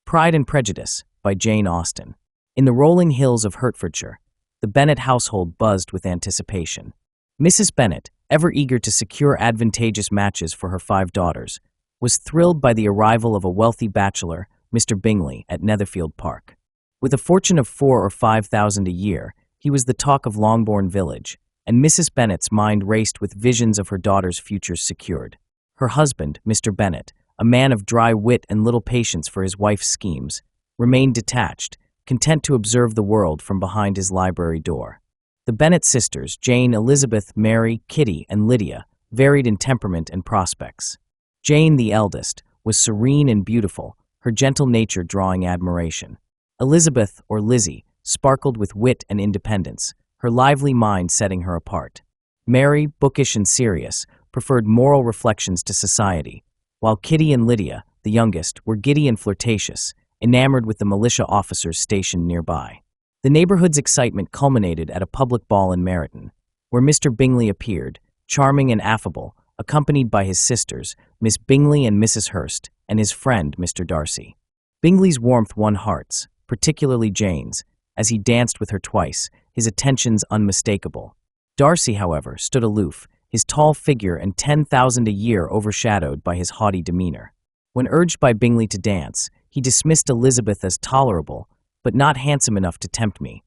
Pride and Prejudice by Jane Austen. In the rolling hills of Hertfordshire, the Bennet household buzzed with anticipation. Mrs. Bennet, ever eager to secure advantageous matches for her 5 daughters, was thrilled by the arrival of a wealthy bachelor, Mr. Bingley, at Netherfield Park. With a fortune of 4,000 or 5,000 a year, he was the talk of Longbourn village, and Mrs. Bennet's mind raced with visions of her daughter's futures secured. Her husband, Mr. Bennet, a man of dry wit and little patience for his wife's schemes, remained detached, content to observe the world from behind his library door. The Bennet sisters, Jane, Elizabeth, Mary, Kitty, and Lydia, varied in temperament and prospects. Jane, the eldest, was serene and beautiful, her gentle nature drawing admiration. Elizabeth, or Lizzie, sparkled with wit and independence, her lively mind setting her apart. Mary, bookish and serious, preferred moral reflections to society, while Kitty and Lydia, the youngest, were giddy and flirtatious, enamored with the militia officers stationed nearby. The neighborhood's excitement culminated at a public ball in Meryton, where Mr. Bingley appeared, charming and affable, accompanied by his sisters, Miss Bingley and Mrs. Hurst, and his friend, Mr. Darcy. Bingley's warmth won hearts, particularly Jane's, as he danced with her twice, his attentions unmistakable. Darcy, however, stood aloof, his tall figure and 10,000 a year overshadowed by his haughty demeanor. When urged by Bingley to dance, he dismissed Elizabeth as tolerable, but not handsome enough to tempt me,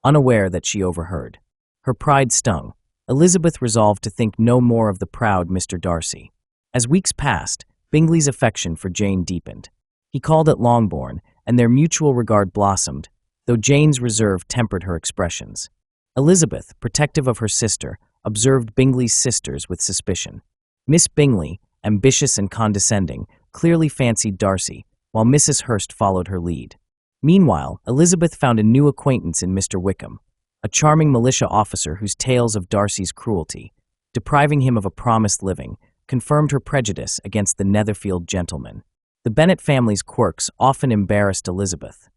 unaware that she overheard. Her pride stung. Elizabeth resolved to think no more of the proud Mr. Darcy. As weeks passed, Bingley's affection for Jane deepened. He called at Longbourn, and their mutual regard blossomed, though Jane's reserve tempered her expressions. Elizabeth, protective of her sister, observed Bingley's sisters with suspicion. Miss Bingley, ambitious and condescending, clearly fancied Darcy, while Mrs. Hurst followed her lead. Meanwhile, Elizabeth found a new acquaintance in Mr. Wickham, a charming militia officer whose tales of Darcy's cruelty, depriving him of a promised living, confirmed her prejudice against the Netherfield gentleman. The Bennet family's quirks often embarrassed Elizabeth.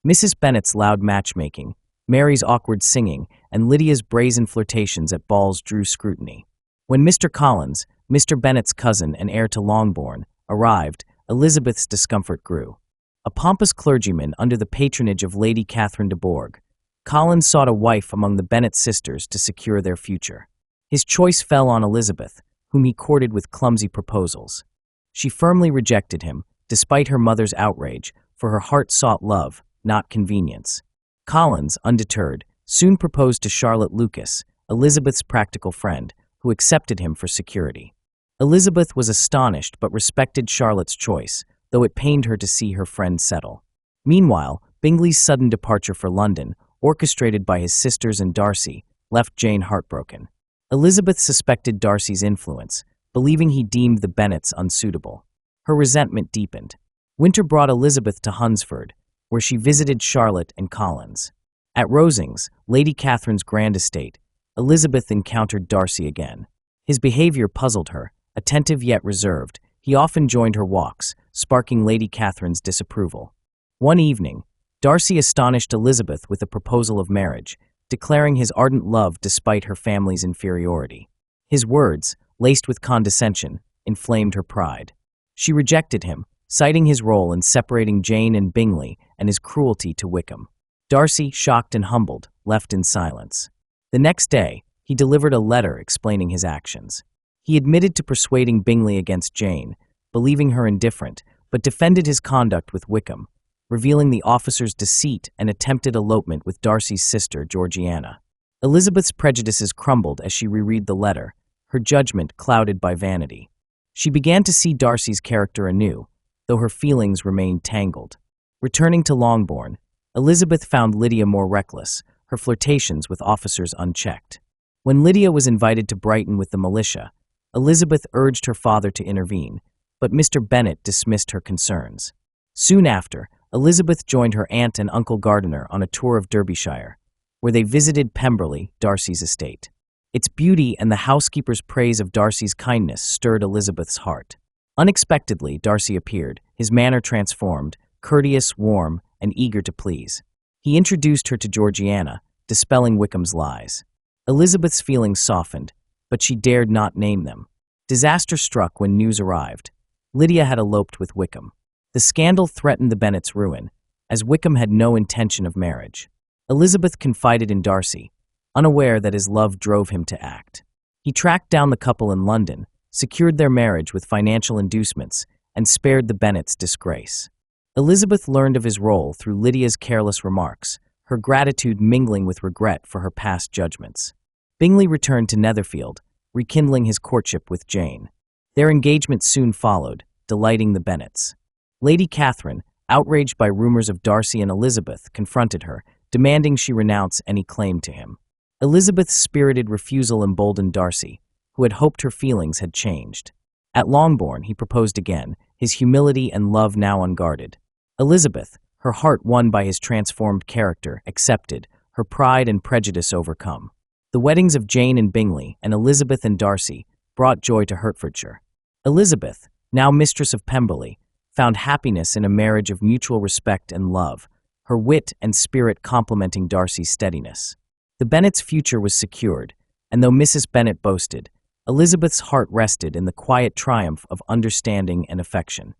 Mrs. Bennet's loud matchmaking, Mary's awkward singing, and Lydia's brazen flirtations at balls drew scrutiny. When Mr. Collins, Mr. Bennet's cousin and heir to Longbourn, arrived, Elizabeth's discomfort grew. A pompous clergyman under the patronage of Lady Catherine de Bourgh, Collins sought a wife among the Bennet sisters to secure their future. His choice fell on Elizabeth, whom he courted with clumsy proposals. She firmly rejected him, despite her mother's outrage, for her heart sought love, not convenience. Collins, undeterred, soon proposed to Charlotte Lucas, Elizabeth's practical friend, who accepted him for security. Elizabeth was astonished but respected Charlotte's choice, though it pained her to see her friend settle. Meanwhile, Bingley's sudden departure for London, orchestrated by his sisters and Darcy, left Jane heartbroken. Elizabeth suspected Darcy's influence, believing he deemed the Bennets unsuitable. Her resentment deepened. Winter brought Elizabeth to Hunsford, where she visited Charlotte and Collins. At Rosings, Lady Catherine's grand estate, Elizabeth encountered Darcy again. His behavior puzzled her, attentive yet reserved. He often joined her walks, sparking Lady Catherine's disapproval. One evening, Darcy astonished Elizabeth with a proposal of marriage, declaring his ardent love despite her family's inferiority. His words, laced with condescension, inflamed her pride. She rejected him, citing his role in separating Jane and Bingley and his cruelty to Wickham. Darcy, shocked and humbled, left in silence. The next day, he delivered a letter explaining his actions. He admitted to persuading Bingley against Jane, believing her indifferent, but defended his conduct with Wickham, revealing the officer's deceit and attempted elopement with Darcy's sister, Georgiana. Elizabeth's prejudices crumbled as she reread the letter, her judgment clouded by vanity. She began to see Darcy's character anew, though her feelings remained tangled. Returning to Longbourn, Elizabeth found Lydia more reckless, her flirtations with officers unchecked. When Lydia was invited to Brighton with the militia, Elizabeth urged her father to intervene, but Mr. Bennet dismissed her concerns. Soon after, Elizabeth joined her aunt and Uncle Gardiner on a tour of Derbyshire, where they visited Pemberley, Darcy's estate. Its beauty and the housekeeper's praise of Darcy's kindness stirred Elizabeth's heart. Unexpectedly, Darcy appeared, his manner transformed, courteous, warm, and eager to please. He introduced her to Georgiana, dispelling Wickham's lies. Elizabeth's feelings softened, but she dared not name them. Disaster struck when news arrived. Lydia had eloped with Wickham. The scandal threatened the Bennets' ruin, as Wickham had no intention of marriage. Elizabeth confided in Darcy, unaware that his love drove him to act. He tracked down the couple in London, secured their marriage with financial inducements, and spared the Bennets disgrace. Elizabeth learned of his role through Lydia's careless remarks, her gratitude mingling with regret for her past judgments. Bingley returned to Netherfield, rekindling his courtship with Jane. Their engagement soon followed, delighting the Bennets. Lady Catherine, outraged by rumors of Darcy and Elizabeth, confronted her, demanding she renounce any claim to him. Elizabeth's spirited refusal emboldened Darcy, who had hoped her feelings had changed. At Longbourn, he proposed again, his humility and love now unguarded. Elizabeth, her heart won by his transformed character, accepted, her pride and prejudice overcome. The weddings of Jane and Bingley and Elizabeth and Darcy brought joy to Hertfordshire. Elizabeth, now mistress of Pemberley, found happiness in a marriage of mutual respect and love, her wit and spirit complementing Darcy's steadiness. The Bennets' future was secured, and though Mrs. Bennet boasted, Elizabeth's heart rested in the quiet triumph of understanding and affection.